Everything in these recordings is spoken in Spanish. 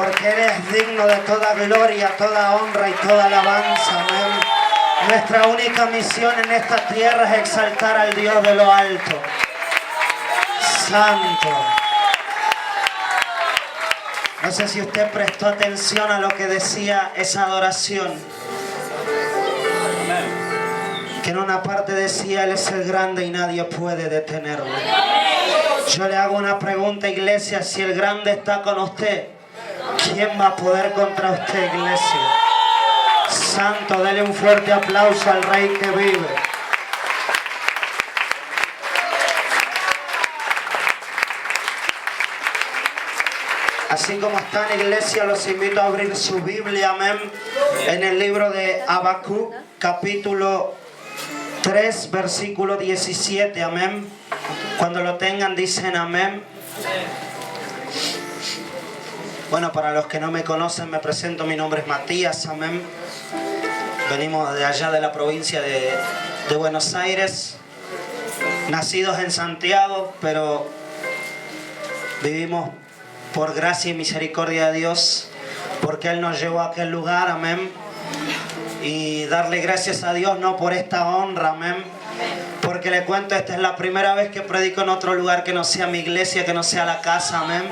porque eres digno de toda gloria, toda honra y toda alabanza. Amén. Nuestra única misión en esta tierra es exaltar al Dios de lo alto. Santo. No sé si usted prestó atención a lo que decía esa adoración. Que en una parte decía, Él es el grande y nadie puede detenerlo. Yo le hago una pregunta, iglesia, si el grande está con usted, ¿quién va a poder contra usted, iglesia? Santo, dele un fuerte aplauso al Rey que vive. Así como están, iglesia, los invito a abrir su Biblia, amén, en el libro de Habacuc, capítulo 3, versículo 17, amén. Cuando lo tengan, dicen amén. Bueno, para los que no me conocen, me presento, mi nombre es Matías, amén. Venimos de allá de la provincia de Buenos Aires, nacidos en Santiago, pero vivimos por gracia y misericordia de Dios, porque Él nos llevó a aquel lugar, amén. Y darle gracias a Dios, no por esta honra, amén. Porque le cuento, esta es la primera vez que predico en otro lugar que no sea mi iglesia, que no sea la casa, amén.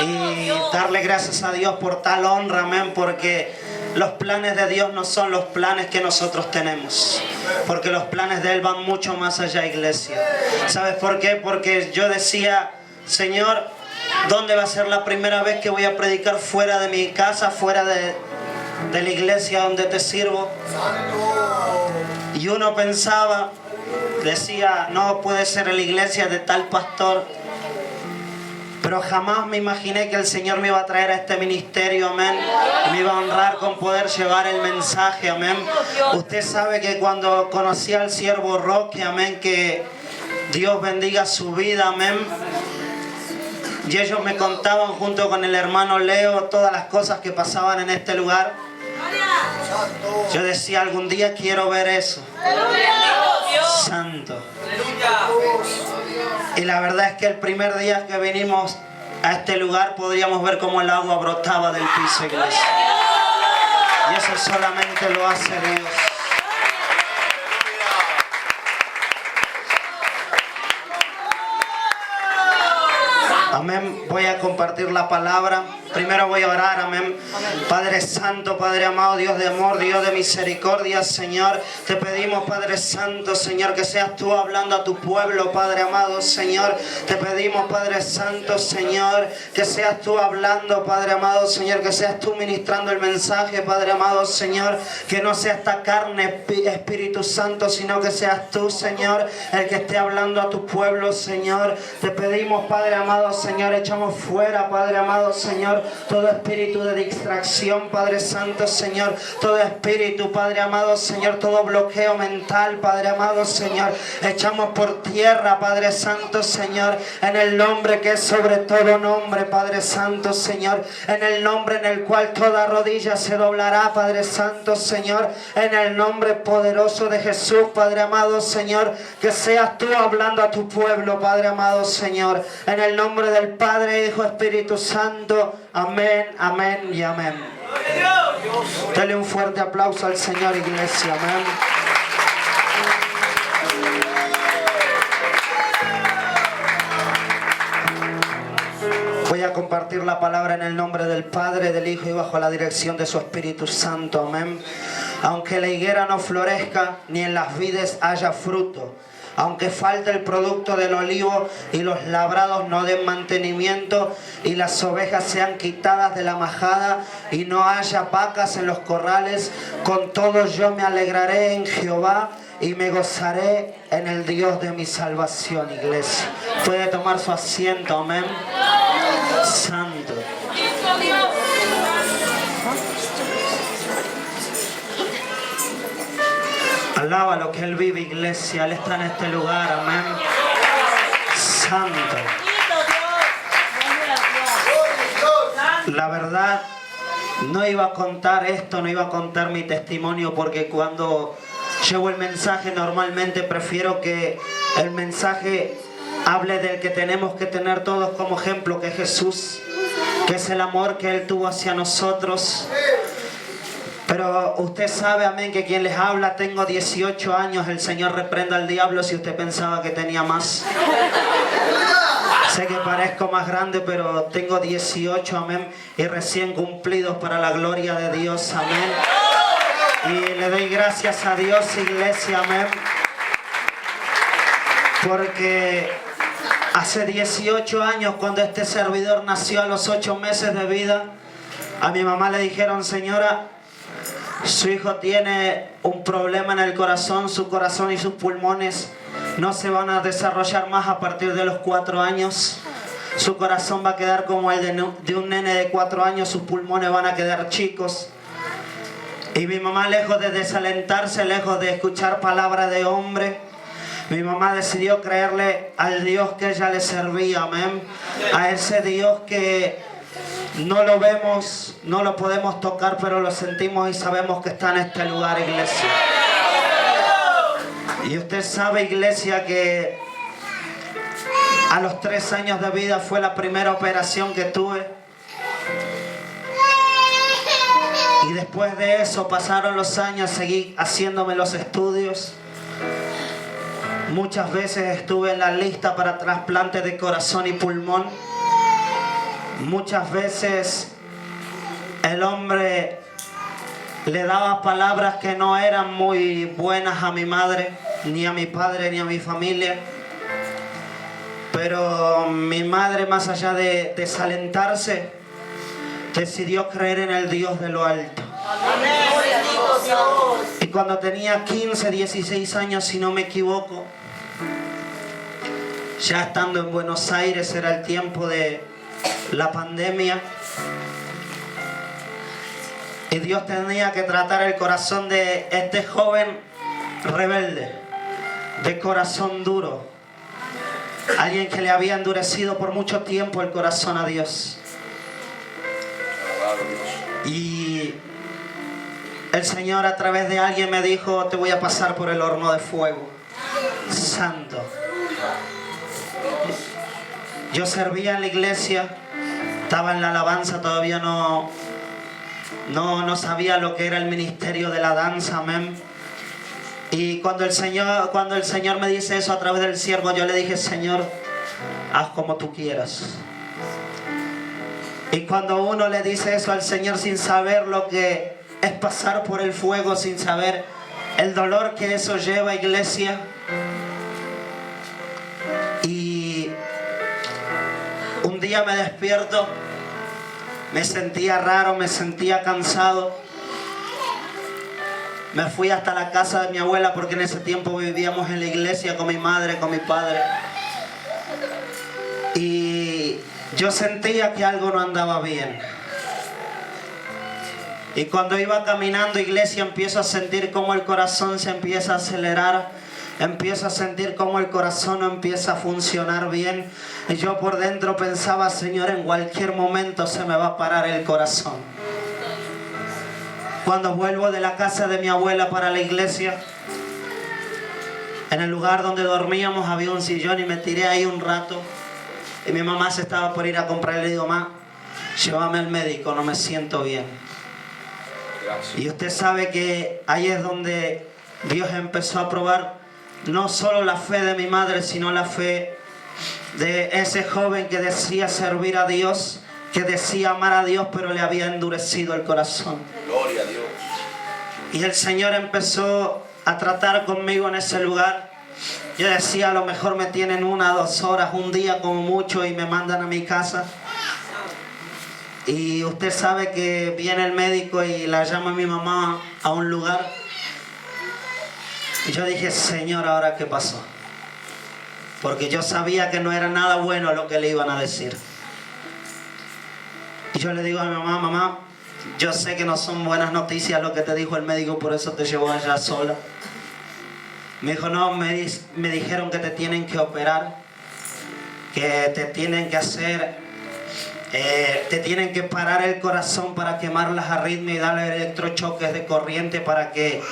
Y darle gracias a Dios por tal honra, amén, porque los planes de Dios no son los planes que nosotros tenemos. Porque los planes de Él van mucho más allá, iglesia. ¿Sabes por qué? Porque yo decía, Señor, ¿dónde va a ser la primera vez que voy a predicar fuera de mi casa, fuera de la iglesia donde te sirvo? Y uno pensaba, decía, no puede ser en la iglesia de tal pastor. Pero jamás me imaginé que el Señor me iba a traer a este ministerio, amén. Y me iba a honrar con poder llevar el mensaje, amén. Usted sabe que cuando conocí al siervo Roque, amén, que Dios bendiga su vida, amén. Y ellos me contaban junto con el hermano Leo todas las cosas que pasaban en este lugar. Yo decía, algún día quiero ver eso. Santo. Y la verdad es que el primer día que vinimos a este lugar podríamos ver cómo el agua brotaba del piso, iglesia. Y eso solamente lo hace Dios. Amén. Voy a compartir la palabra. Primero voy a orar, amén. Padre Santo, Padre amado, Dios de amor, Dios de misericordia, Señor, te pedimos, Padre Santo, Señor, que seas tú hablando a tu pueblo, Padre amado, Señor. Te pedimos, Padre Santo, Señor, que seas tú hablando, Padre amado, Señor, que seas tú ministrando el mensaje, Padre amado, Señor, que no sea esta carne, Espíritu Santo, sino que seas tú, Señor, el que esté hablando a tu pueblo, Señor. Te pedimos, Padre amado, Señor, echamos fuera, Padre amado, Señor, todo espíritu de distracción, Padre Santo, Señor, todo espíritu, Padre amado, Señor, todo bloqueo mental, Padre amado, Señor, echamos por tierra, Padre Santo, Señor, en el nombre que es sobre todo nombre, Padre Santo, Señor, en el nombre en el cual toda rodilla se doblará, Padre Santo, Señor, en el nombre poderoso de Jesús, Padre amado, Señor, que seas tú hablando a tu pueblo, Padre amado, Señor, en el nombre del Padre, Hijo, Espíritu Santo. Amén, amén y amén. Dale un fuerte aplauso al Señor, iglesia. Amén. Voy a compartir la palabra en el nombre del Padre, del Hijo y bajo la dirección de su Espíritu Santo. Amén. Aunque la higuera no florezca, ni en las vides haya fruto, aunque falte el producto del olivo y los labrados no den mantenimiento y las ovejas sean quitadas de la majada y no haya vacas en los corrales, con todo yo me alegraré en Jehová y me gozaré en el Dios de mi salvación, iglesia. Puede tomar su asiento, amén. Santo. Alaba lo que Él vive, iglesia. Él está en este lugar, amén. Santo. La verdad, no iba a contar esto, no iba a contar mi testimonio, porque cuando llevo el mensaje normalmente prefiero que el mensaje hable del que tenemos que tener todos como ejemplo, que es Jesús. que es el amor que Él tuvo hacia nosotros. Pero usted sabe, amén, que quien les habla, tengo 18 años, el Señor reprenda al diablo si usted pensaba que tenía más. Sé que parezco más grande, pero tengo 18, amén, y recién cumplidos para la gloria de Dios, amén. Y le doy gracias a Dios, iglesia, amén, porque hace 18 años, cuando este servidor nació a los 8 meses de vida, a mi mamá le dijeron: señora, su hijo tiene un problema en el corazón, su corazón y sus pulmones no se van a desarrollar más a partir de los 4 años. Su corazón va a quedar como el de un nene de 4 años, sus pulmones van a quedar chicos. Y mi mamá, lejos de desalentarse, lejos de escuchar palabra de hombre, mi mamá decidió creerle al Dios que ella le servía, amén. A ese Dios que no lo vemos, no lo podemos tocar, pero lo sentimos y sabemos que está en este lugar, iglesia. Y usted sabe, iglesia, que a los 3 años de vida fue la primera operación que tuve. Y después de eso pasaron los años, seguí haciéndome los estudios. Muchas veces estuve en la lista para trasplante de corazón y pulmón. Muchas veces el hombre le daba palabras que no eran muy buenas a mi madre, ni a mi padre, ni a mi familia. Pero mi madre, más allá de desalentarse, decidió creer en el Dios de lo alto. Y cuando tenía 15, 16 años, si no me equivoco, ya estando en Buenos Aires, era el tiempo de la pandemia, y Dios tenía que tratar el corazón de este joven rebelde, de corazón duro, alguien que le había endurecido por mucho tiempo el corazón a Dios. Y el Señor, a través de alguien, me dijo: te voy a pasar por el horno de fuego santo. Yo servía en la iglesia, estaba en la alabanza, todavía no sabía lo que era el ministerio de la danza, amén. Y cuando el Señor me dice eso a través del siervo, yo le dije: Señor, haz como tú quieras. Y cuando uno le dice eso al Señor sin saber lo que es pasar por el fuego, sin saber el dolor que eso lleva, iglesia, y un día me despierto, me sentía raro, me sentía cansado. Me fui hasta la casa de mi abuela, porque en ese tiempo vivíamos en la iglesia con mi madre, con mi padre. Y yo sentía que algo no andaba bien. Y cuando iba caminando, iglesia, empiezo a sentir cómo el corazón se empieza a acelerar. Empiezo a sentir cómo el corazón no empieza a funcionar bien. Y yo por dentro pensaba: Señor, en cualquier momento se me va a parar el corazón. Cuando vuelvo de la casa de mi abuela para la iglesia, en el lugar donde dormíamos había un sillón y me tiré ahí un rato. Y mi mamá se estaba por ir a comprar y le digo: mamá, llévame al médico, no me siento bien. Gracias. Y usted sabe que ahí es donde Dios empezó a probar no solo la fe de mi madre, sino la fe de ese joven que decía servir a Dios, que decía amar a Dios, pero le había endurecido el corazón. Gloria a Dios. Y el Señor empezó a tratar conmigo en ese lugar. Yo decía: a lo mejor me tienen 1 o 2 horas, un día como mucho, y me mandan a mi casa. Y usted sabe que viene el médico y la llama a mi mamá a un lugar. Y yo dije: Señor, ¿ahora qué pasó? Porque yo sabía que no era nada bueno lo que le iban a decir. Y yo le digo a mi mamá: mamá, yo sé que no son buenas noticias lo que te dijo el médico, por eso te llevó allá sola. Me dijo: no, me dijeron que te tienen que operar, que te tienen que hacer, te tienen que parar el corazón para quemar las arritmias y darle electrochoques de corriente para que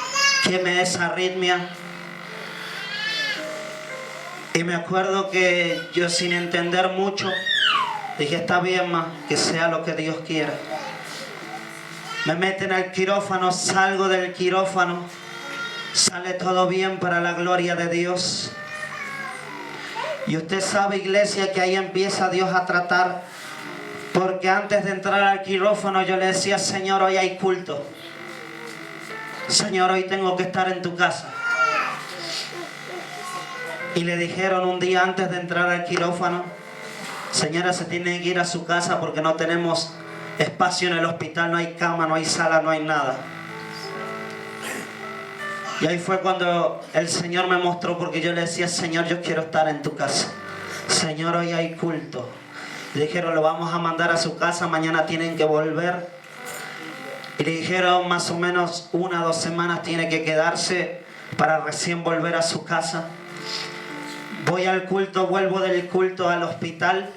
queme esa arritmia. Y me acuerdo que yo, sin entender mucho, Dije, está bien, ma, que sea lo que Dios quiera. Me meten al quirófano, salgo del quirófano, sale todo bien para la gloria de Dios. Y usted sabe, iglesia, que ahí empieza Dios a tratar, porque antes de entrar al quirófano yo le decía, Señor, hoy hay culto. Señor, hoy tengo que estar en tu casa. Y le dijeron un día antes de entrar al quirófano, señora, se tiene que ir a su casa porque no tenemos espacio en el hospital, no hay cama, no hay sala, no hay nada. Y ahí fue cuando el Señor me mostró, porque yo le decía, Señor, yo quiero estar en tu casa. Señor, hoy hay culto. Le dijeron, lo vamos a mandar a su casa, mañana tienen que volver. Y le dijeron, más o menos 1 o 2 semanas tiene que quedarse para recién volver a su casa. Voy al culto, vuelvo del culto al hospital.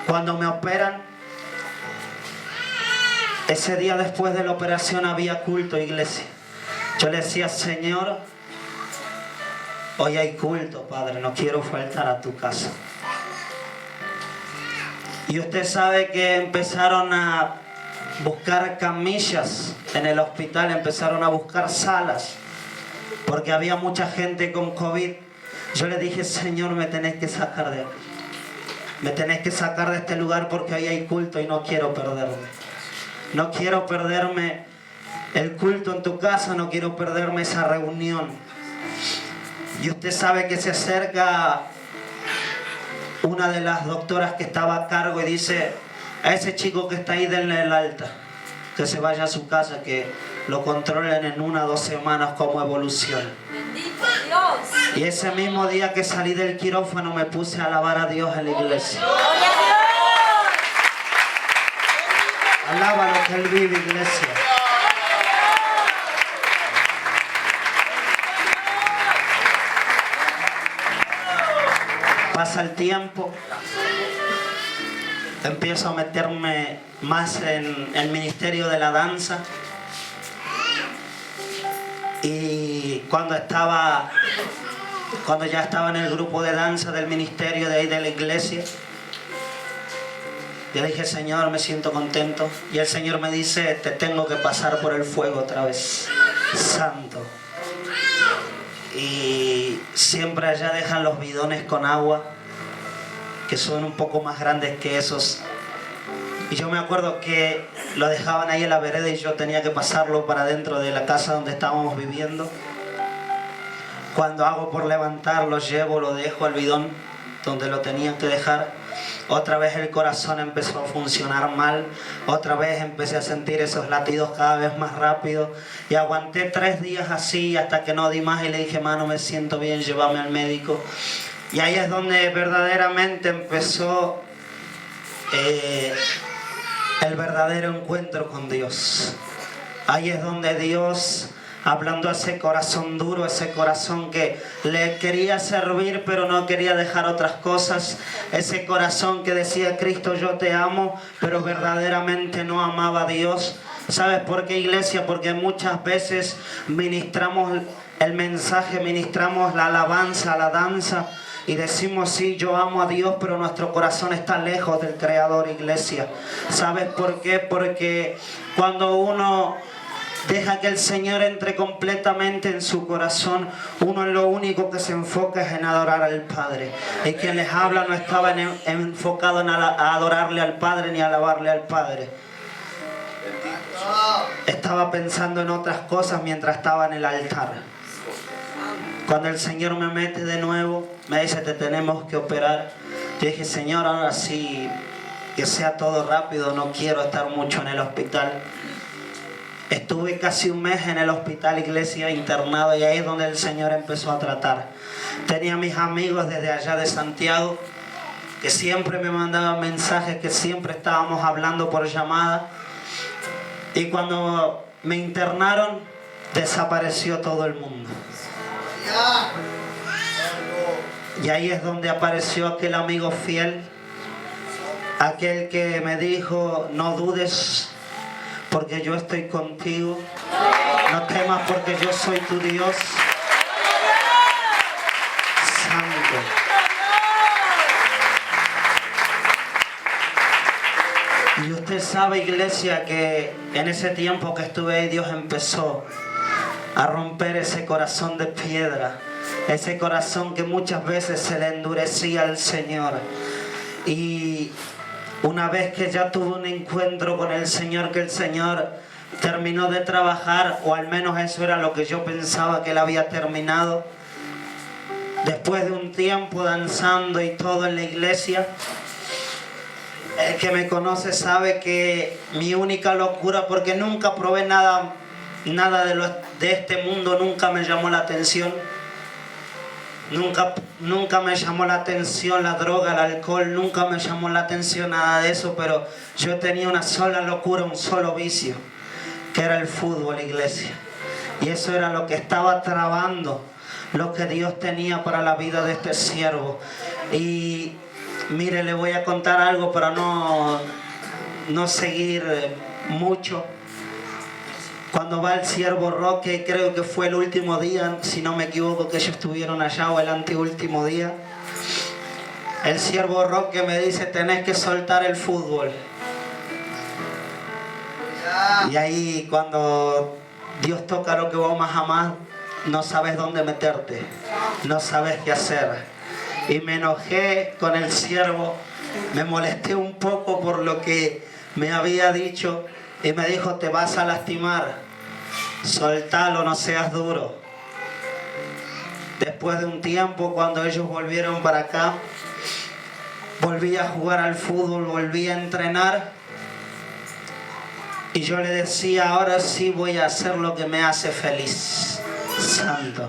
Cuando me operan, ese día después de la operación había culto, iglesia. Yo le decía, Señor, hoy hay culto, Padre, no quiero faltar a tu casa. Y usted sabe que empezaron a buscar camillas en el hospital, empezaron a buscar salas, porque había mucha gente con COVID. Yo le dije, Señor, me tenés que sacar de aquí. Me tenés que sacar de este lugar porque ahí hay culto y no quiero perderme. No quiero perderme el culto en tu casa, no quiero perderme esa reunión. Y usted sabe que se acerca una de las doctoras que estaba a cargo y dice, a ese chico que está ahí denle el alta, que se vaya a su casa, que lo controlen en 1 o 2 semanas como evoluciona. Bendito Dios. Y ese mismo día que salí del quirófano me puse a alabar a Dios en la iglesia. Gloria a Dios. Alaba lo que Él vive, iglesia. Pasa el tiempo, empiezo a meterme más en el ministerio de la danza. Y cuando ya estaba en el grupo de danza del ministerio de ahí de la iglesia, yo dije, Señor, me siento contento. Y el Señor me dice, te tengo que pasar por el fuego otra vez, santo. Y siempre allá dejan los bidones con agua, que son un poco más grandes que esos. Y yo me acuerdo que lo dejaban ahí en la vereda y yo tenía que pasarlo para dentro de la casa donde estábamos viviendo. Cuando hago por levantar, lo llevo, lo dejo al bidón donde lo tenía que dejar. Otra vez el corazón empezó a funcionar mal. Otra vez empecé a sentir esos latidos cada vez más rápido. Y aguanté 3 días así hasta que no di más y le dije, mano, me siento bien, llévame al médico. Y ahí es donde verdaderamente empezó el verdadero encuentro con Dios. Ahí es donde Dios, hablando a ese corazón duro, ese corazón que le quería servir pero no quería dejar otras cosas, ese corazón que decía, Cristo, yo te amo, pero verdaderamente no amaba a Dios. ¿Sabes por qué, iglesia? Porque muchas veces ministramos el mensaje, ministramos la alabanza, la danza, y decimos, sí, yo amo a Dios, pero nuestro corazón está lejos del Creador, iglesia. ¿Sabes por qué? Porque cuando uno deja que el Señor entre completamente en su corazón, uno en lo único que se enfoca es en adorar al Padre. Y quien les habla no estaba enfocado en adorarle al Padre ni alabarle al Padre. Estaba pensando en otras cosas mientras estaba en el altar. Cuando el Señor me mete de nuevo, me dice, te tenemos que operar. Yo dije, Señor, ahora sí, que sea todo rápido, no quiero estar mucho en el hospital. Estuve casi 1 mes en el hospital, iglesia, internado, y ahí es donde el Señor empezó a tratar. Tenía mis amigos desde allá de Santiago, que siempre me mandaban mensajes, que siempre estábamos hablando por llamada. Y cuando me internaron, desapareció todo el mundo. Y ahí es donde apareció aquel amigo fiel, aquel que me dijo, no dudes porque yo estoy contigo, no temas porque yo soy tu Dios. Santo. sabe, iglesia, que en ese tiempo que estuve ahí, Dios empezó a romper ese corazón de piedra, ese corazón que muchas veces se le endurecía al Señor. Y una vez que ya tuve un encuentro con el Señor, que el Señor terminó de trabajar, o al menos eso era lo que yo pensaba que Él había terminado, después de un tiempo danzando y todo en la iglesia, el que me conoce sabe que mi única locura, porque nunca probé nada de este mundo, nunca me llamó la atención. Nunca me llamó la atención la droga, el alcohol, nunca me llamó la atención nada de eso, pero yo tenía una sola locura, un solo vicio, que era el fútbol, iglesia. Y eso era lo que estaba trabando lo que Dios tenía para la vida de este siervo. Y mire, le voy a contar algo para no seguir mucho. Cuando va el siervo Roque, creo que fue el último día, si no me equivoco, que ellos estuvieron allá, o el anteúltimo día, el siervo Roque me dice: tenés que soltar el fútbol. Y ahí, cuando Dios toca lo que vos más amás, no sabes dónde meterte, no sabes qué hacer. Y me enojé con el siervo, me molesté un poco por lo que me había dicho, y me dijo: te vas a lastimar, soltalo, no seas duro. Después de un tiempo, cuando ellos volvieron para acá, volví a jugar al fútbol, volví a entrenar, y yo le decía: ahora sí voy a hacer lo que me hace feliz. Santo.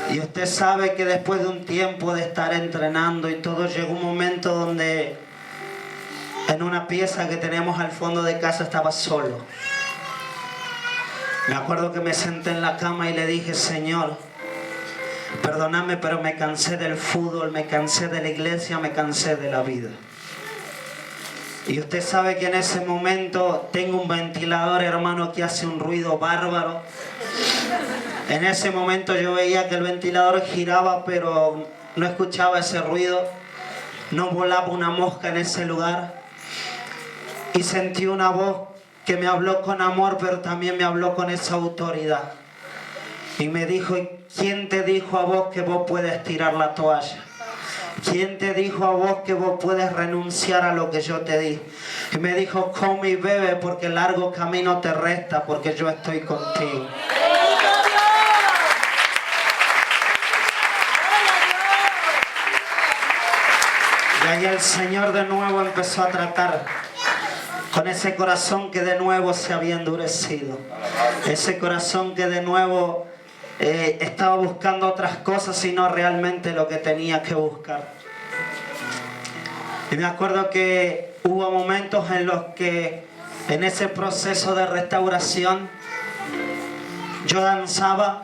Y usted sabe que después de un tiempo de estar entrenando y todo, llegó un momento donde en una pieza que tenemos al fondo de casa estaba solo. Me acuerdo que me senté en la cama y le dije: Señor, perdóname, pero me cansé del fútbol, me cansé de la iglesia, me cansé de la vida. Y usted sabe que en ese momento tengo un ventilador, hermano, que hace un ruido bárbaro. En ese momento yo veía que el ventilador giraba, pero no escuchaba ese ruido. No volaba una mosca en ese lugar. Y sentí una voz que me habló con amor, pero también me habló con esa autoridad. Y me dijo: ¿quién te dijo a vos que vos puedes tirar la toalla? ¿Quién te dijo a vos que vos puedes renunciar a lo que yo te di? Y me dijo: come y bebe, porque el largo camino te resta, porque yo estoy contigo. Y ahí el Señor de nuevo empezó a tratar con ese corazón que de nuevo se había endurecido. Ese corazón que de nuevo estaba buscando otras cosas y no realmente lo que tenía que buscar. Y me acuerdo que hubo momentos en los que en ese proceso de restauración yo danzaba,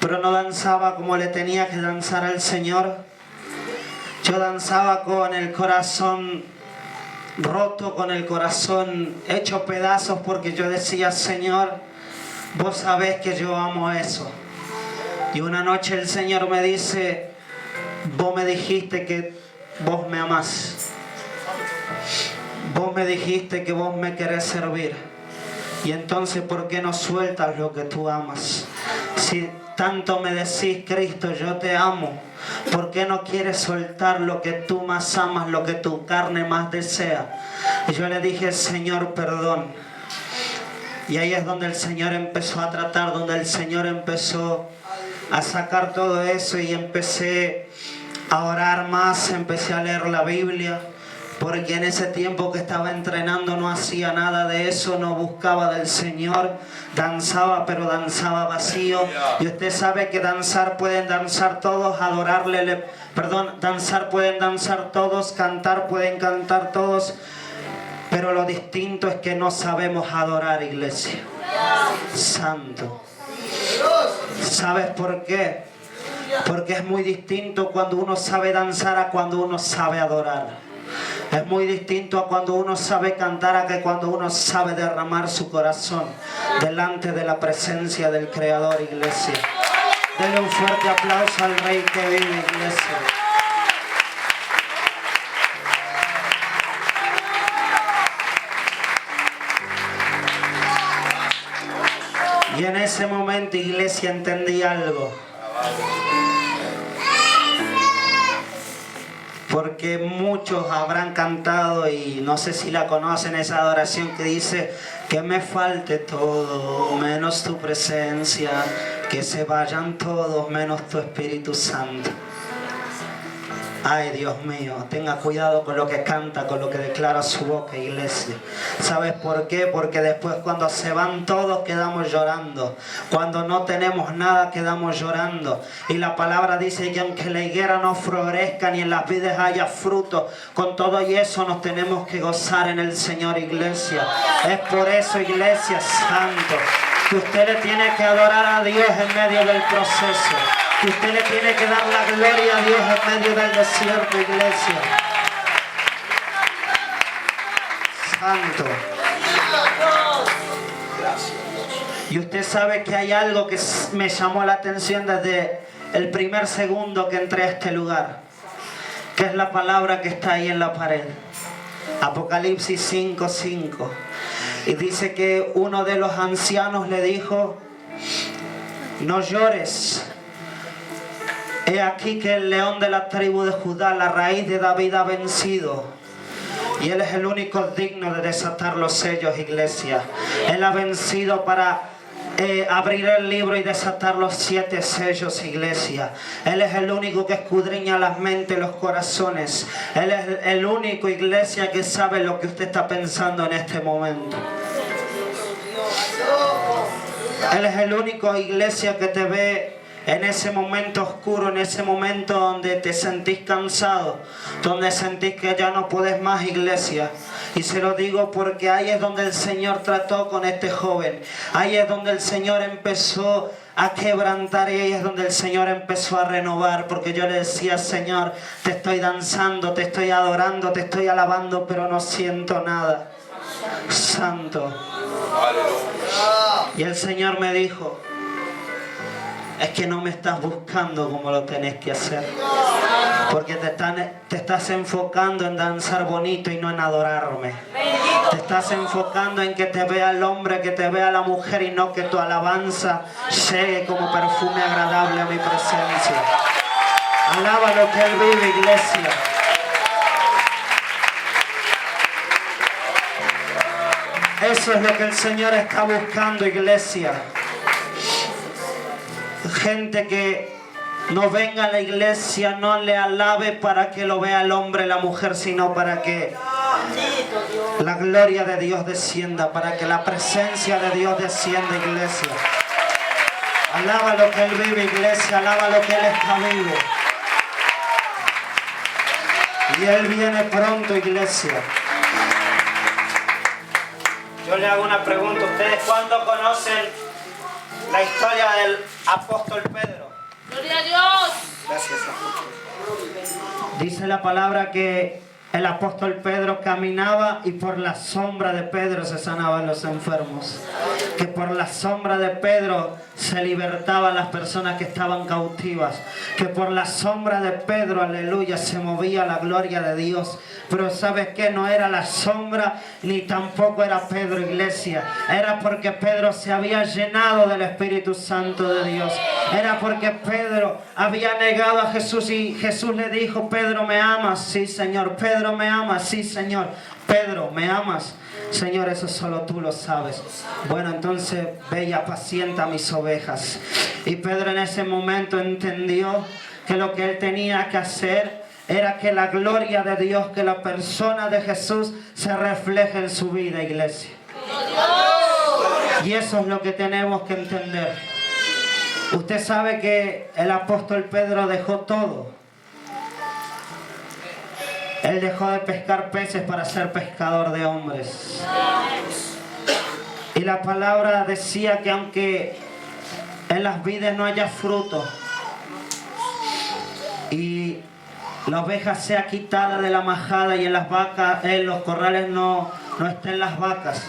pero no danzaba como le tenía que danzar al Señor. Yo danzaba con el corazón roto, con el corazón hecho pedazos, porque yo decía: Señor, vos sabés que yo amo eso. Y una noche el Señor me dice: vos me dijiste que vos me amás. Vos me dijiste que vos me querés servir. Y entonces, ¿por qué no sueltas lo que tú amas? Si tanto me decís: Cristo, yo te amo, ¿por qué no quieres soltar lo que tú más amas, lo que tu carne más desea? Y yo le dije: Señor, perdón. Y ahí es donde el Señor empezó a tratar, donde el Señor empezó a sacar todo eso, y empecé a orar más, empecé a leer la Biblia, porque en ese tiempo que estaba entrenando no hacía nada de eso, no buscaba del Señor, danzaba, pero danzaba vacío. Y usted sabe que danzar pueden danzar todos, danzar pueden danzar todos, cantar pueden cantar todos, pero lo distinto es que no sabemos adorar, iglesia. Santo. ¿Sabes por qué? Porque es muy distinto cuando uno sabe danzar a cuando uno sabe adorar. Es muy distinto a cuando uno sabe cantar a que cuando uno sabe derramar su corazón delante de la presencia del Creador, iglesia. Denle un fuerte aplauso al Rey que vive, iglesia. Y en ese momento, iglesia, entendí algo. Porque muchos habrán cantado, y no sé si la conocen, esa adoración que dice: que me falte todo menos tu presencia, que se vayan todos menos tu Espíritu Santo. Ay, Dios mío, tenga cuidado con lo que canta, con lo que declara su boca, iglesia. ¿Sabes por qué? Porque después, cuando se van todos, quedamos llorando. Cuando no tenemos nada, quedamos llorando. Y la palabra dice que aunque la higuera no florezca ni en las vides haya fruto, con todo y eso nos tenemos que gozar en el Señor, iglesia. Es por eso, iglesia, santo, que usted le tiene que adorar a Dios en medio del proceso. Que usted le tiene que dar la gloria a Dios en medio del desierto, iglesia. Santo. Y usted sabe que hay algo que me llamó la atención desde el primer segundo que entré a este lugar, que es la palabra que está ahí en la pared. Apocalipsis 5:5. Y dice que uno de los ancianos le dijo: no llores. He aquí que el león de la tribu de Judá, la raíz de David, ha vencido. Y Él es el único digno de desatar los sellos, iglesia. Él ha vencido para abrir el libro y desatar los 7 sellos, iglesia. Él es el único que escudriña las mentes y los corazones. Él es el único, iglesia, que sabe lo que usted está pensando en este momento. Él es el único, iglesia, que te ve en ese momento oscuro, en ese momento donde te sentís cansado, donde sentís que ya no puedes más, iglesia. Y se lo digo porque ahí es donde el Señor trató con este joven. Ahí es donde el Señor empezó a quebrantar, y ahí es donde el Señor empezó a renovar. Porque yo le decía: Señor, te estoy danzando, te estoy adorando, te estoy alabando, pero no siento nada. Santo. Y el Señor me dijo: es que no me estás buscando como lo tenés que hacer. Porque te estás enfocando en danzar bonito y no en adorarme. Te estás enfocando en que te vea el hombre, que te vea la mujer, y no que tu alabanza llegue como perfume agradable a mi presencia. Alaba lo que Él vive, iglesia. Eso es lo que el Señor está buscando, iglesia. Gente que no venga a la iglesia, no le alabe para que lo vea el hombre, la mujer, sino para que la gloria de Dios descienda, para que la presencia de Dios descienda, iglesia. Alaba lo que Él vive, iglesia, alaba lo que Él está vivo. Y Él viene pronto, iglesia. Yo le hago una pregunta: ¿ustedes cuándo conocen la historia del apóstol Pedro? ¡Gloria a Dios! Gracias, apóstol. Dice la palabra que el apóstol Pedro caminaba y por la sombra de Pedro se sanaban los enfermos. Que por la sombra de Pedro se libertaban las personas que estaban cautivas. Que por la sombra de Pedro, aleluya, se movía la gloria de Dios. Pero ¿sabes qué? No era la sombra ni tampoco era Pedro, iglesia. Era porque Pedro se había llenado del Espíritu Santo de Dios. Era porque Pedro había negado a Jesús y Jesús le dijo: Pedro, ¿me amas? Sí, Señor. Pedro, ¿me amas? Sí, Señor. Pedro, ¿me amas? Señor, eso solo tú lo sabes. Bueno, entonces ve y apacienta mis ovejas. Y Pedro en ese momento entendió que lo que él tenía que hacer era que la gloria de Dios, que la persona de Jesús se refleje en su vida, iglesia. Y eso es lo que tenemos que entender. Usted sabe que el apóstol Pedro dejó todo. Él dejó de pescar peces para ser pescador de hombres. Y la palabra decía que aunque en las vides no haya fruto y la oveja sea quitada de la majada y en las vacas, en los corrales no estén las vacas,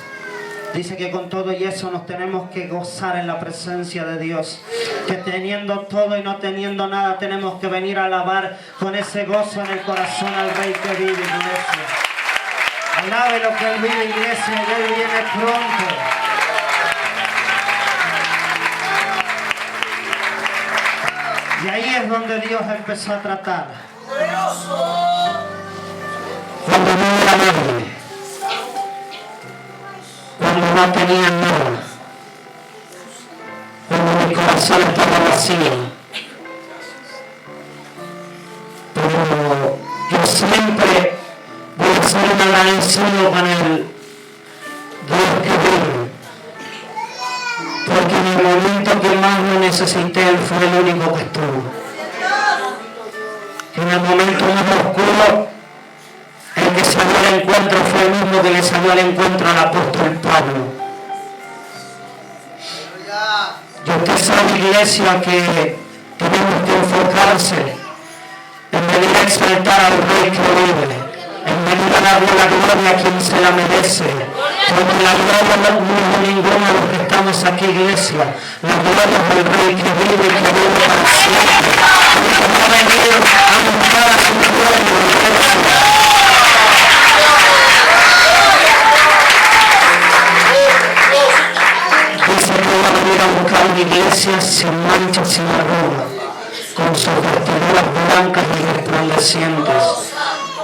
dice que con todo y eso nos tenemos que gozar en la presencia de Dios. Que teniendo todo y no teniendo nada, tenemos que venir a alabar con ese gozo en el corazón al Rey que vive, iglesia. Alabe lo que Él vive, iglesia, y Él viene pronto. Y ahí es donde Dios empezó a tratar. Cuando no era nadie, cuando no tenía nada, cuando mi corazón estaba vacío. Pero yo siempre voy a ser un agradecido con el Dios que vive. Porque en el momento que más lo necesité, Él fue el único que estuvo. En el momento más oscuro, el que salió al encuentro fue el mismo que le salió al encuentro al apóstol Pablo. Y usted sabe, iglesia, que tenemos que enfocarse en venir a exaltar al Rey que vive, en venir a darle la gloria a quien se la merece, porque la gloria no es de ninguno de los que estamos aquí, iglesia. La gloria es del Rey que vive y que vive para siempre. Porque no ha venido a buscar a su pueblo, iglesia. Dice que va a venir a buscar una iglesia sin mancha, sin arruga, con sus vestiduras blancas y resplandecientes.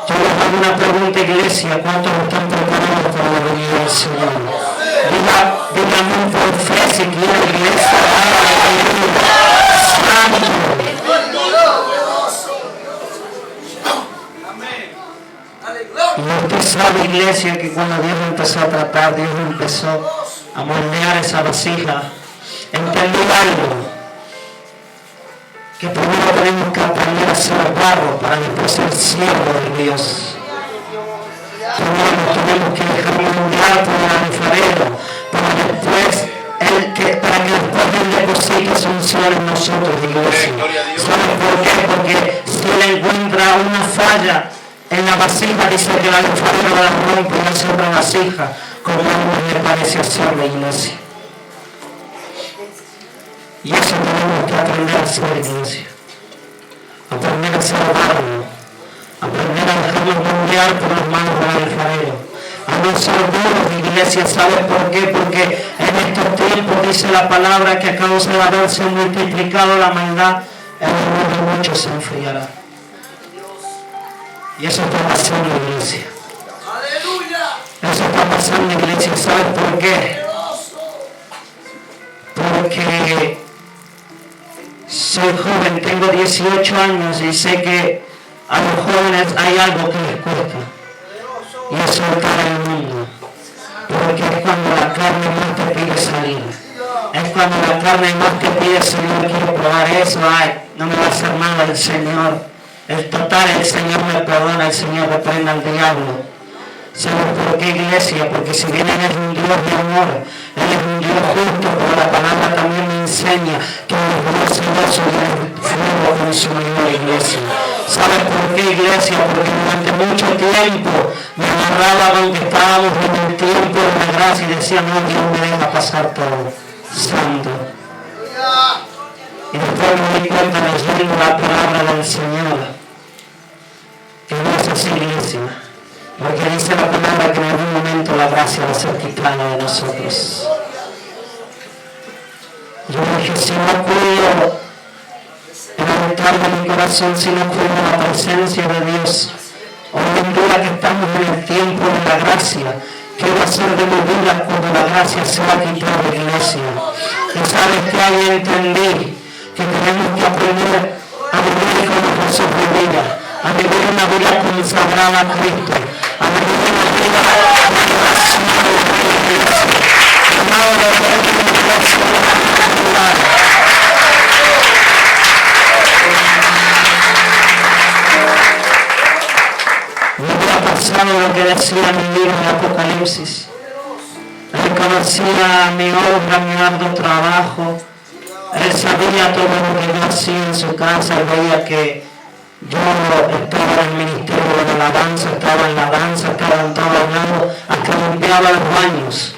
Yo les hago una pregunta, iglesia: ¿cuántos están preparados para la venida del Señor? Díganme por fe si quiere, iglesia. Santo. Y usted sabe, iglesia, que cuando Dios empezó a tratar, Dios empezó a moldear esa vasija. Entendí algo: que primero tenemos que aprender a ser barro para después ser siervo de Dios. Primero tenemos que dejarnos moldear por el alfarero para que después Él deposite su unción en nosotros, iglesia. ¿Saben por qué? Porque si Él encuentra una falla en la vasija, dice que el alfarero la rompe y hace otra vasija, como a mí me parece hacer la iglesia. Y eso tenemos que aprender a hacer, iglesia. Aprender a ser barro. Aprender a dejarnos moldear por las manos del alfarero. A no ser duros, iglesia. ¿Sabes por qué? Porque en estos tiempos dice la palabra que a causa de haberse multiplicado la maldad, el amor de muchos se enfriará. Y eso está pasando, iglesia. Eso está pasando, iglesia. ¿Sabes por qué? Porque soy joven, tengo 18 años y sé que a los jóvenes hay algo que les cuesta, y es soltar el mundo. Porque es cuando la carne más te pide salir, es cuando la carne más te pide: Señor, quiero probar eso, ay, no me va a hacer nada el Señor. El total, el Señor me perdona, el Señor reprenda al diablo. ¿Sabes por qué, iglesia? Porque si bien Él es un Dios de amor, Él es un Dios justo, pero la palabra también me enseña que los Dios celosos y el fuego consumidor, iglesia. ¿Sabes por qué, iglesia? Porque durante mucho tiempo me agarraba con que estábamos en el tiempo de la gracia y decía: no, Dios me deja pasar todo, santo. Y después me di cuenta leyendo la palabra del Señor que no es así, iglesia. Porque dice la palabra que en algún momento la gracia va a ser quitada de nosotros. Yo dije: si no cuido el altar de mi corazón, si no cuido la presencia de Dios, hoy en día que estamos en el tiempo de la gracia, ¿qué va a ser de mi vida cuando la gracia se va a quitar de la iglesia? Y sabes que ahí entendí que tenemos que aprender a vivir como Jesús vivía, a vivir una vida consagrada a Cristo, a vivir una vida de oración a la iglesia, amado de una iglesia particular. Me hubiera pasado lo que decía en el libro de Apocalipsis. Él conocía mi obra, mi arduo trabajo. Él sabía todo lo que yo hacía en su casa. Él veía que yo estaba en el ministerio de la alabanza, estaba en la danza, estaba en todo lado, hasta limpiaba los baños.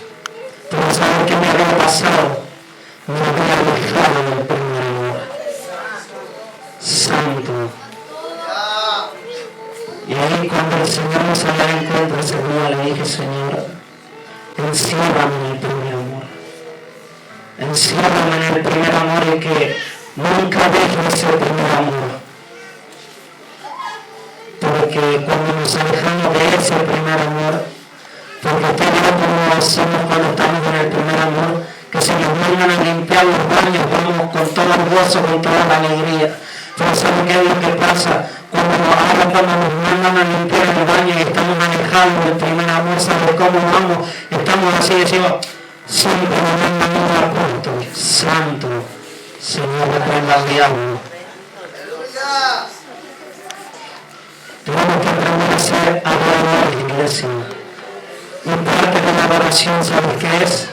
Pero ¿sabes qué me había pasado? Me había alejado del primer amor. Santo. Y ahí cuando el Señor me salió al encuentro ese día, le dije: Señor, enciérrame en el primer amor. Enciérrame en el primer amor, y que Nunca dejes ese primer amor. Porque cuando nos alejamos de ese primer amor, porque usted vio cómo somos cuando estamos en el primer amor, que se nos mandan a limpiar los baños, vamos con todo el gozo, con toda la alegría. Pero ¿saben qué es lo que pasa? Cuando nos mandan a limpiar el baño y estamos alejados del primer amor, ¿saben cómo vamos? Estamos así, decimos, siempre nos mandan un apóstol, santo, Señor, reprenda al diablo. Tenemos que aprender a ser adoradores, iglesia. Y parte de la adoración, ¿sabes qué es?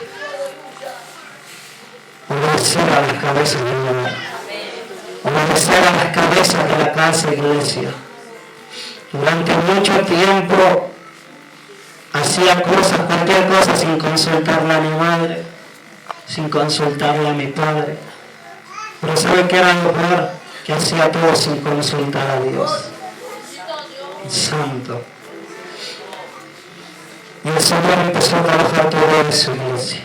Obedecer a las cabezas del lugar. Obedecer a las cabezas de la casa, iglesia. Durante mucho tiempo hacía cosas, cualquier cosa, sin consultarle a mi madre, sin consultarle a mi padre. Pero ¿sabe qué era lo peor? Que hacía todo sin consultar a Dios. Santo. Y el Señor empezó a trabajar todo eso, iglesia.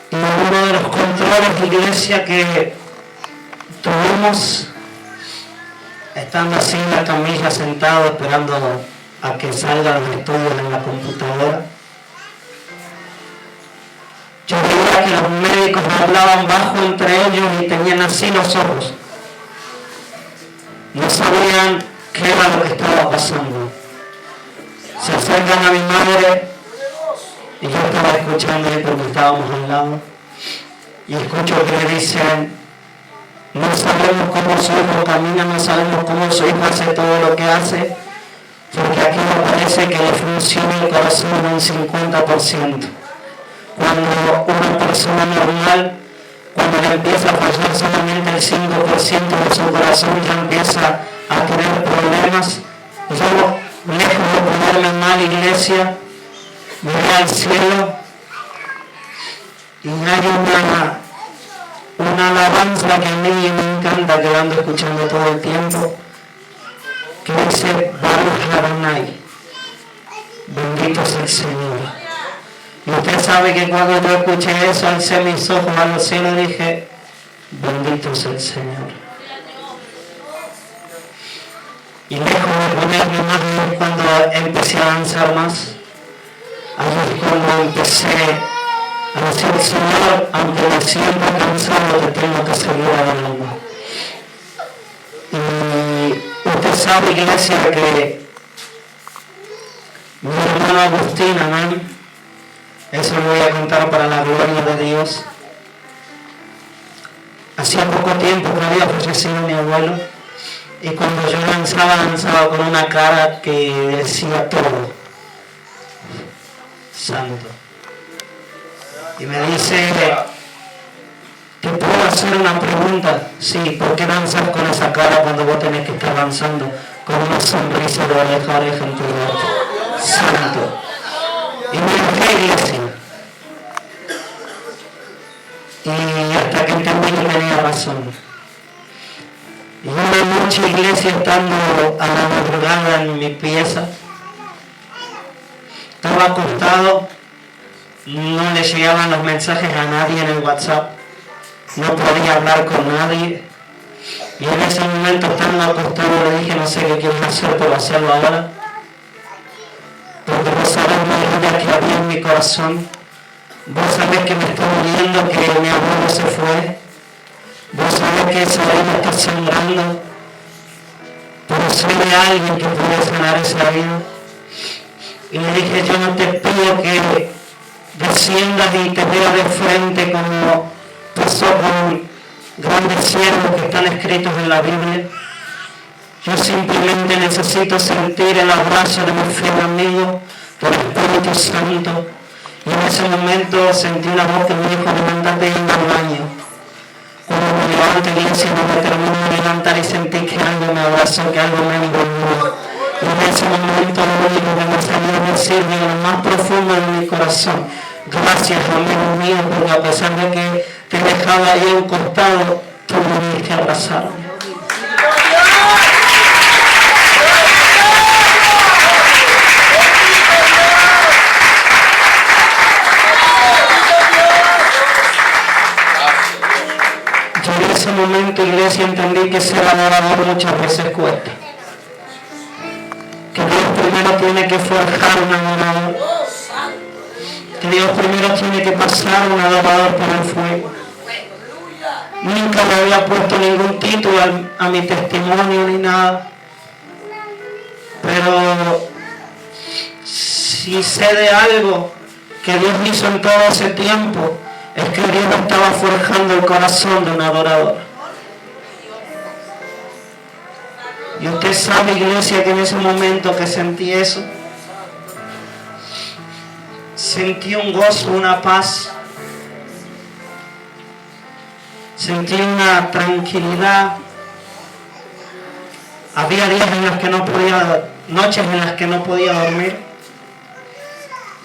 Y uno de los controles de iglesia que tuvimos, estando así en la camilla sentado esperando a que salgan los estudios en la computadora, yo veía que los médicos hablaban bajo entre ellos y tenían así los ojos. No sabían qué era lo que estaba pasando. Se acercan a mi madre y yo estaba escuchando ahí porque estábamos al lado y escucho que le dicen: no sabemos cómo su hijo camina, no sabemos cómo su hijo hace todo lo que hace, porque aquí me parece que le funciona el corazón en un 50%. Cuando una persona normal, cuando le empieza a fallar solamente el 5% de su corazón, ya empieza a tener problemas. Yo, lejos de ponerme mal, iglesia, miré al cielo y hay una alabanza que a mí me encanta, que la ando escuchando todo el tiempo, que dice: Baruch Adonai, bendito es el Señor. Y usted sabe que cuando yo escuché eso, alcé mis ojos a los cielos y dije: bendito es el Señor. Y lejos de ponerme más, cuando empecé a avanzar más, ahí es cuando empecé a decir: Señor, aunque me siento cansado, te tengo que seguir adelante. Y usted sabe, iglesia, que mi hermano Agustín, amén, eso lo voy a contar para la gloria de Dios. Hacía poco tiempo que había fallecido mi abuelo, y cuando yo lanzaba con una cara que decía todo. Santo. Y me dice: ¿te puedo hacer una pregunta? Sí, ¿por qué lanzas con esa cara cuando vos tenés que estar lanzando con una sonrisa de oreja a oreja en tu rostro? Santo. Y me enojé, iglesia. Y hasta que entendí que tenía razón. Y una noche, iglesia, estando a la madrugada en mi pieza, estaba acostado, no le llegaban los mensajes a nadie en el WhatsApp, no podía hablar con nadie. Y en ese momento, estando acostado, le dije: no sé qué quieres hacer, pero hacerlo ahora. Porque vos sabés la vida que había en mi corazón. Vos sabés que me está doliendo que mi abuelo se fue. Vos sabés que esa vida está sangrando. Pero soy de alguien que puede sanar esa vida. Y le dije: yo no te pido que desciendas y te veas de frente como pasó con grandes siervos que están escritos en la Biblia. Yo simplemente necesito sentir el abrazo de mi fiel amigo por el Espíritu Santo. Y en ese momento sentí una voz que me dijo: levántate y anda al baño. Cuando me levanto, iglesia, no me termino de levantar y sentí que algo me abrazó, que algo me envolvió. Y en ese momento lo único que me salió a decir de lo más profundo de mi corazón: gracias, amigo mío, porque a pesar de que te dejaba ahí a un costado, tú viniste a abrazarme. ese momento, iglesia, entendí que ser adorador muchas veces cuesta. Que Dios primero tiene que forjar un adorador. Que Dios primero tiene que pasar un adorador por el fuego. Nunca le había puesto ningún título a mi testimonio ni nada. Pero si sé de algo que Dios hizo en todo ese tiempo, es que Dios estaba forjando el corazón de un adorador. Y usted sabe, iglesia, que en ese momento que sentí eso, sentí un gozo, una paz, sentí una tranquilidad. Había días en los que no podía, noches en las que no podía dormir.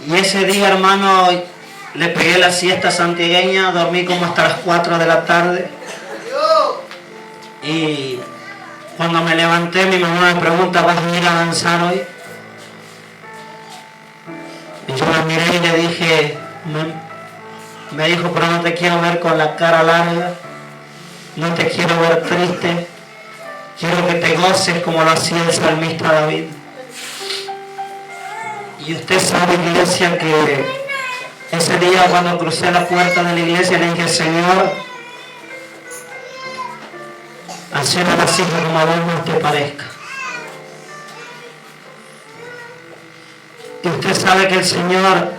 Y ese día, hermano, le pegué la siesta santiagueña, dormí como hasta las 4 de la tarde. Y cuando me levanté, mi mamá me pregunta, ¿vas a ir a danzar hoy? Y yo la miré y le dije, me dijo, pero no te quiero ver con la cara larga, no te quiero ver triste, quiero que te goces como lo hacía el salmista David. Y usted sabe, iglesia, que ese día cuando crucé la puerta de la iglesia le dije, Señor, hacer a las hijas como a vos no te parezca. Y usted sabe que el Señor,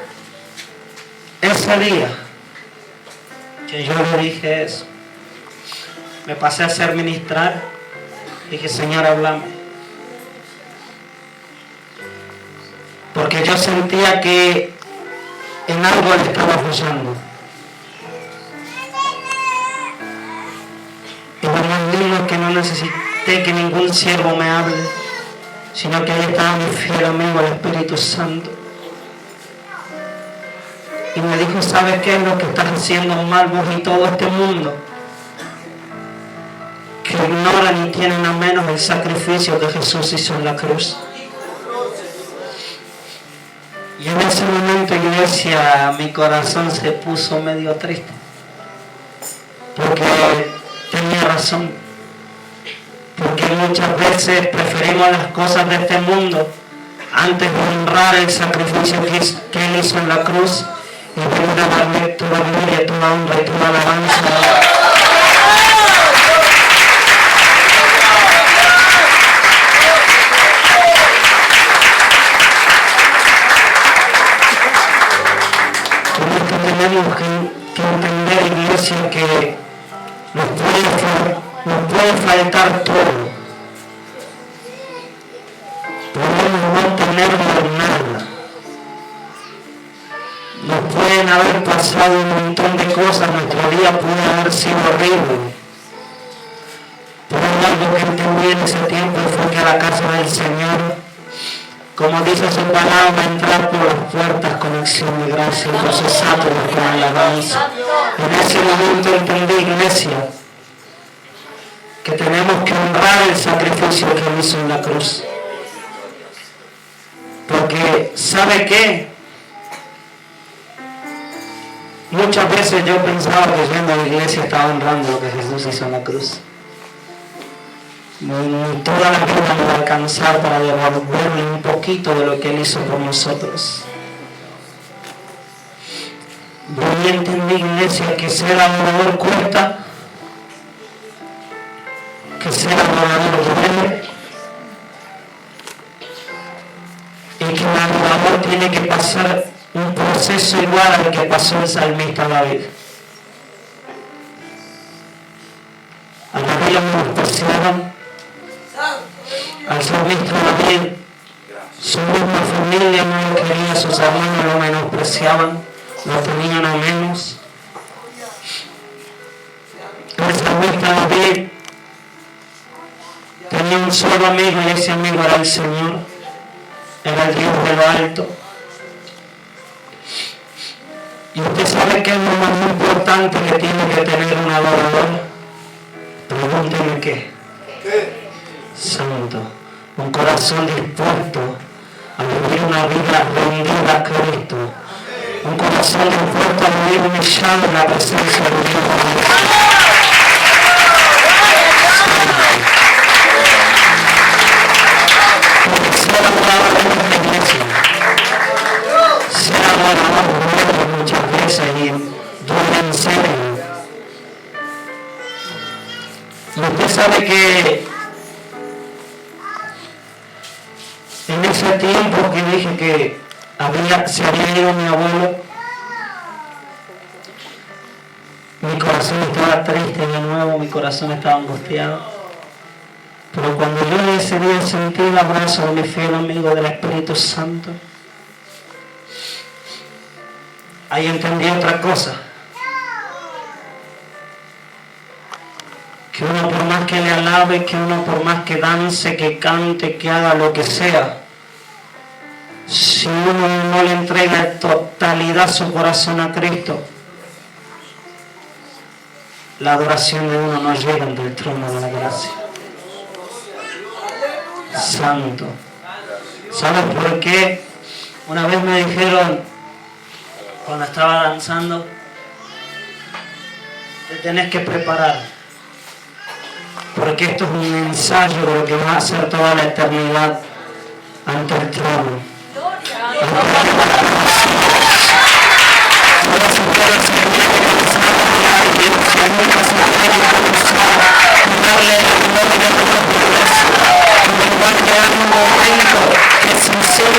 ese día que yo le dije eso, me pasé a hacer ministrar, dije, Señor, háblame. Porque yo sentía que en algo le estaba fallando. Y por más lindo que no necesité que ningún siervo me hable, sino que ahí estaba mi fiel amigo, el Espíritu Santo. Y me dijo, ¿sabes qué es lo que estás haciendo mal vos y todo este mundo? Que ignoran y tienen a menos el sacrificio que Jesús hizo en la cruz. Y en ese momento, iglesia, mi corazón se puso medio triste. Porque tenía razón. Porque muchas veces preferimos las cosas de este mundo antes de honrar el sacrificio que Él hizo en la cruz y venir a darle toda gloria, toda honra y toda alabanza. Tenemos que entender, iglesia, que nos puede faltar todo. Podemos no tener nada. Nos pueden haber pasado un montón de cosas, nuestro día puede haber sido horrible. Pero algo que entendí en ese tiempo fue que a la casa del Señor, como dice su palabra, entrar por las puertas con acción de gracia y procesándolas con alabanza. En ese momento entendí, iglesia, que tenemos que honrar el sacrificio que Él hizo en la cruz. Porque, ¿sabe qué? Muchas veces yo pensaba que yendo a la iglesia estaba honrando lo que Jesús hizo en la cruz. Toda la vida me va a alcanzar para devolverle un poquito de lo que Él hizo por nosotros. Yo entendí, iglesia, que ser adorador cuesta, que ser adorador duele, y que el adorador tiene que pasar un proceso igual al que pasó el salmista David. A David lo menospreciaron. Al salmista David, su misma familia no lo quería, sus hermanos lo menospreciaban, lo tenían a menos. El salmista David tenía un solo amigo y ese amigo era el Señor, era el Dios de lo alto. Y usted sabe que es lo más importante que tiene que tener un adorador. Pregúnteme qué. Santo, un corazón dispuesto a vivir una vida rendida a Cristo, un corazón dispuesto a vivir humillado en la presencia de Dios. Y usted sabe que en ese tiempo que dije que se había ido mi abuelo, mi corazón estaba triste de nuevo, mi corazón estaba angustiado. Pero cuando yo ese día sentí el abrazo de mi fiel amigo del Espíritu Santo, ahí entendí otra cosa. Que uno por más que le alabe, que uno por más que dance, que cante, que haga lo que sea, si uno no le entrega en totalidad su corazón a Cristo, la adoración de uno no llega ante el trono de la gracia. Santo. ¿Sabes por qué? Una vez me dijeron, cuando estaba danzando, te tenés que preparar, porque esto es un ensayo de lo que va a ser toda la eternidad ante el trono.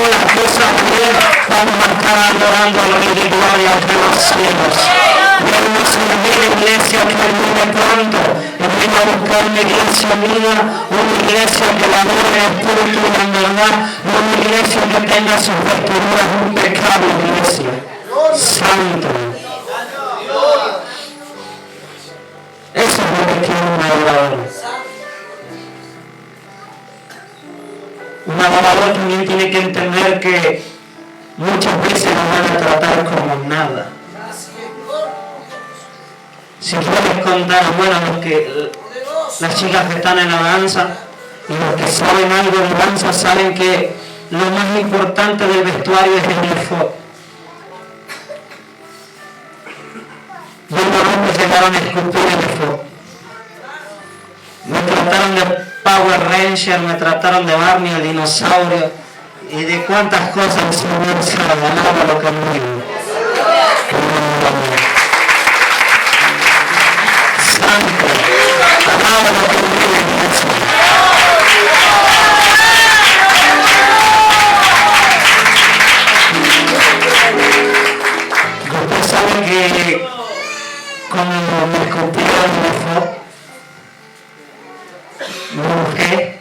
Las cosas bien, vamos a estar adorando al Rey de Gloria entre los cielos. Vamos a servir iglesia que viene pronto. Venimos a buscar una iglesia unida, una iglesia que la adore en espíritu y en verdad, una iglesia que tenga sus vestiduras impecables, iglesia. Santo. Eso es lo que tiene un adorador. Un adorador también tiene que entender que muchas veces nos van a tratar como nada. Si puedes contar, bueno, las chicas que están en la danza y los que saben algo de danza saben que lo más importante del vestuario es el efod. Y algunos me llegaron a esculpir el efod. Me trataron de Power Ranger, me trataron de Barney el dinosaurio y de cuántas cosas el Señor se ha ganado lo conmigo. Santo, ganado lo conmigo. Usted sabe que cuando me escupieron el efod, me enojé,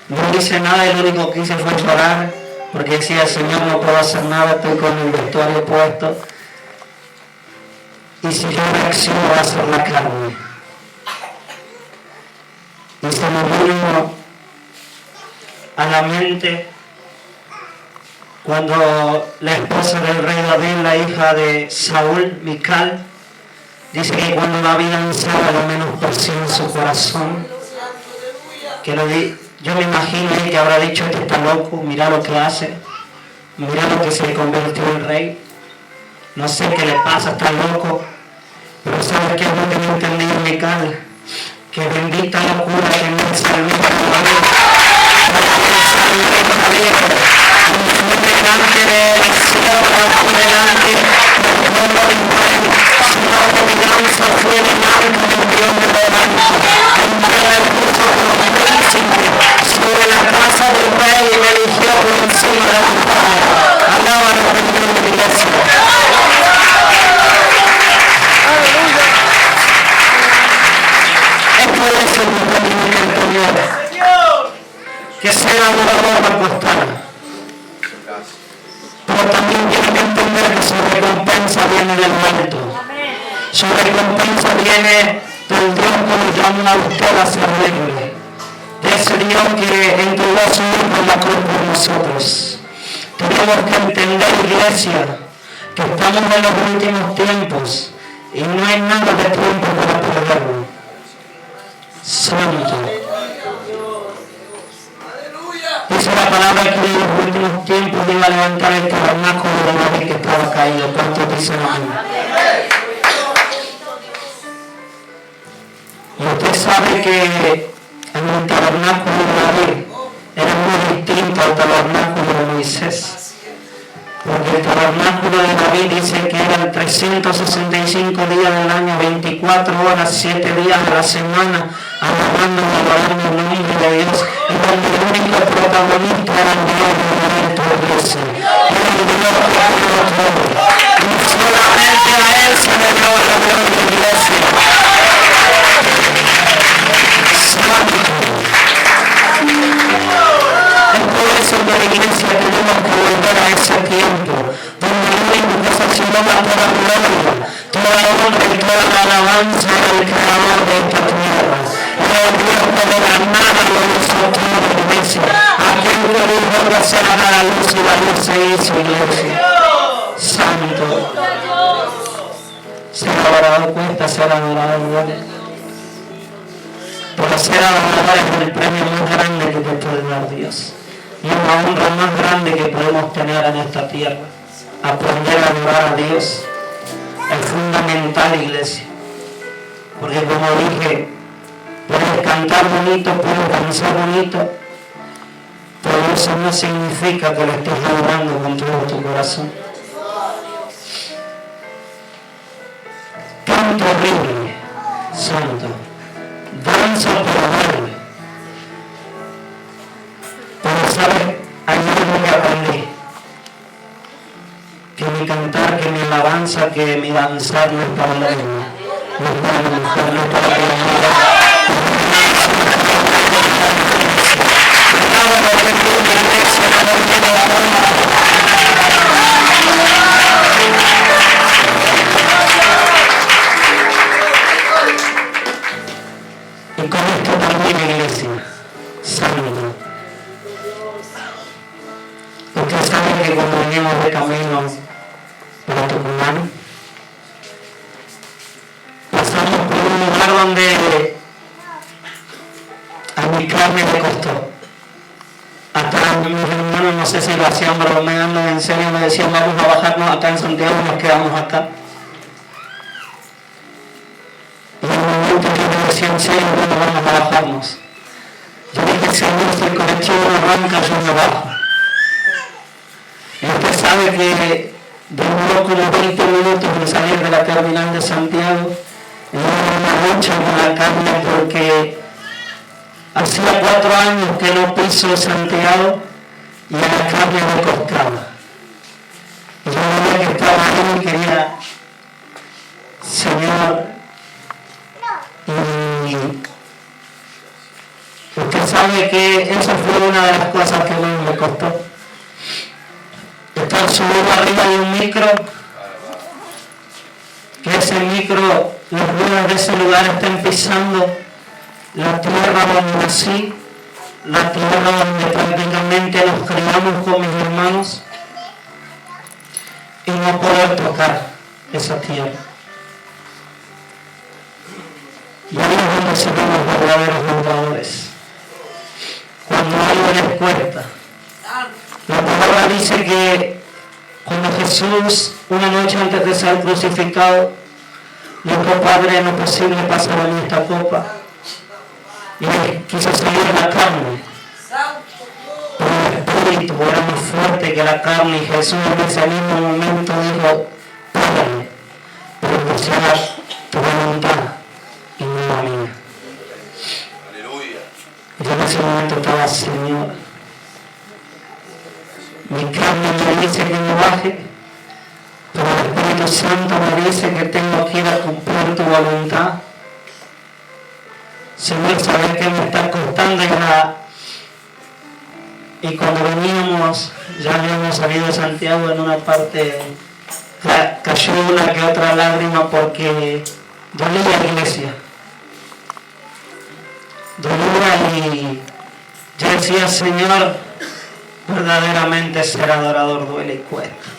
no hice nada y lo único que hice fue llorar, porque decía, Señor, no puedo hacer nada, estoy con el vestuario puesto, y si yo reacciono va a ser la carne. Y se me vino a la mente cuando la esposa del rey David, la hija de Saúl, Mical, dice que cuando David danzaba lo menospreció en su corazón. Yo me imagino que habrá dicho, este está loco, mira lo que hace, mira lo que se convirtió en rey, no sé qué le pasa, está loco, pero ¿sabes qué es lo que no entendí en Mical? Que bendita locura que no es salvita de la vida, delante del cielo, delante del pueblo de Israel, sino que mi danza fue delante del Dios de delante, entre el curso de los príncipes, sobre la casa del rey y me eligió por encima de la padre. Alaba la reunión de la iglesia. Esto es el entendimiento interior. Que ser adorador va a costar. Pero también tiene que entender que su recompensa viene del alto. Su recompensa viene del Dios que nos llama a usted a servirle. De ese Dios que entregó a su Hijo en la cruz por nosotros. Tenemos que entender, iglesia, que estamos en los últimos tiempos y no hay nada de tiempo para perderlo. Santo. Dice la palabra que en los últimos tiempos iba a levantar el tabernáculo de David que estaba caído. ¿Cuántos dicen amén? Y usted sabe que en el tabernáculo de David era muy distinto al tabernáculo de Moisés. Porque el tabernáculo de David dice que eran 365 días del año, 24 horas, 7 días de la semana, alabando y adorando el nombre de Dios, y donde el único protagonista era el Dios de nuestra iglesia. Era el Dios que creó todo. Y solamente a Él se le dio la gloria de la iglesia. Santo. Es por eso que la iglesia tenemos que volver a ese tiempo, donde el único que sancionaba toda la gloria, toda la honra y toda la alabanza del Creador de esta tierra. Era el Dios que de la nada lo hizo todo, iglesia. Aquel que dijo que se haga la luz y la luz se hizo, iglesia. Santo. ¿Se habrá dado cuenta ser adorado, Dios? Por ser adorado es el premio más grande que te puede dar Dios. Y una honra más grande que podemos tener en esta tierra. Aprender a adorar a Dios es fundamental, iglesia. Porque como dije, puedes cantar bonito, puedes danzar bonito, pero eso no significa que lo estés adorando con todo tu corazón. Canto horrible, santo. Danza horrible. Pero sabes, hay algo que aprendí. Que mi cantar, que mi alabanza, que mi danzar no es para la lengua. No es para la mujer, no es para la mujer. Y con esto también, iglesia, santo. Ustedes saben que cuando venimos de camino para Tucumán, pasamos por un lugar donde a mi carne me costó. Hasta mis hermanos, no sé si lo hacían bromeando, en serio me decían, vamos a bajarnos acá en Santiago y nos quedamos acá. Y en un momento que me decían, en serio, bueno, vamos a bajarnos. Yo dije, Señor, si el colectivo no arranca, yo me bajo. Y usted sabe que demoró como 20 minutos en salir de la terminal de Santiago. Y hubo una lucha con la carne porque hacía 4 años que no piso Santiago y a la carne me costaba. Y yo veía que estaba ahí y quería, Señor, y usted sabe que eso fue una de las cosas que más me costó. Estar subido arriba de un micro, que ese micro, las ruedas de ese lugar estén pisando la tierra donde nací, la tierra donde prácticamente nos criamos con mis hermanos, y no poder tocar esa tierra. Y ahí es donde se ven los verdaderos adoradores. Cuando algo les cuesta. La palabra dice que cuando Jesús, una noche antes de ser crucificado, dijo, Padre, no es posible pasar a mí esta copa. Y él quiso salir la carne. Pero el Espíritu era más fuerte que la carne y Jesús en ese mismo momento dijo, Padre, pero que sea tu voluntad y no la mía. Aleluya. Y yo en ese momento estaba, Señor, mi carne me dice que no baje, pero el Espíritu Santo me dice que tengo que ir a cumplir tu voluntad. Señor, sabes que me está costando y cuando veníamos, ya habíamos salido de Santiago, en una parte cayó una que otra lágrima porque dolía la iglesia. Dolía y yo decía, Señor, verdaderamente ser adorador duele y cuesta.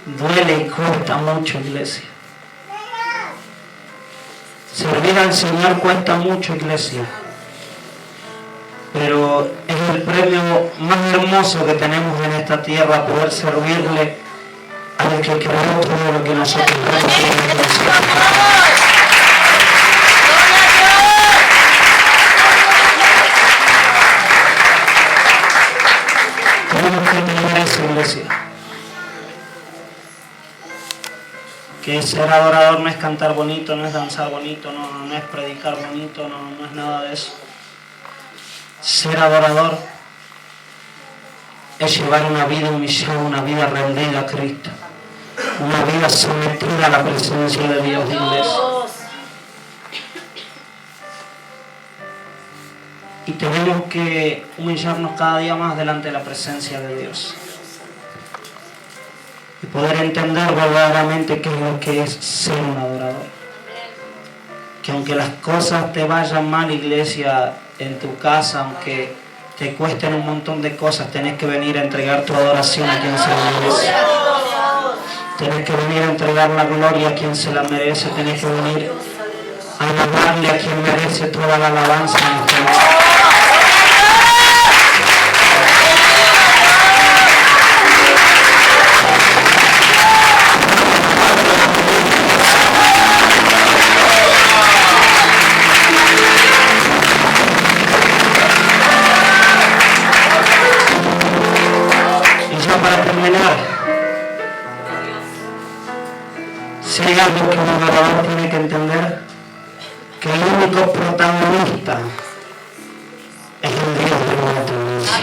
Duele y cuesta mucho, iglesia. Servir al Señor cuesta mucho, iglesia. Pero es el premio más hermoso que tenemos en esta tierra, poder servirle al que creó todo lo que nosotros tenemos. Tenemos que tener que ser adorador no es cantar bonito, no es danzar bonito, no es predicar bonito, no es nada de eso. Ser adorador es llevar una vida humillada, una vida rendida a Cristo, una vida sometida a la presencia de Dios, iglesia. Y tenemos que humillarnos cada día más delante de la presencia de Dios. Y poder entender verdaderamente qué es lo que es ser un adorador. Que aunque las cosas te vayan mal, iglesia, en tu casa, aunque te cuesten un montón de cosas, tenés que venir a entregar tu adoración a quien se la merece. Tenés que venir a entregar la gloria a quien se la merece. Tenés que venir a alabarle a quien merece toda la alabanza en esta noche. Para terminar, si hay algo que un adorador tiene que entender, que el único protagonista es el Dios de la eternidad.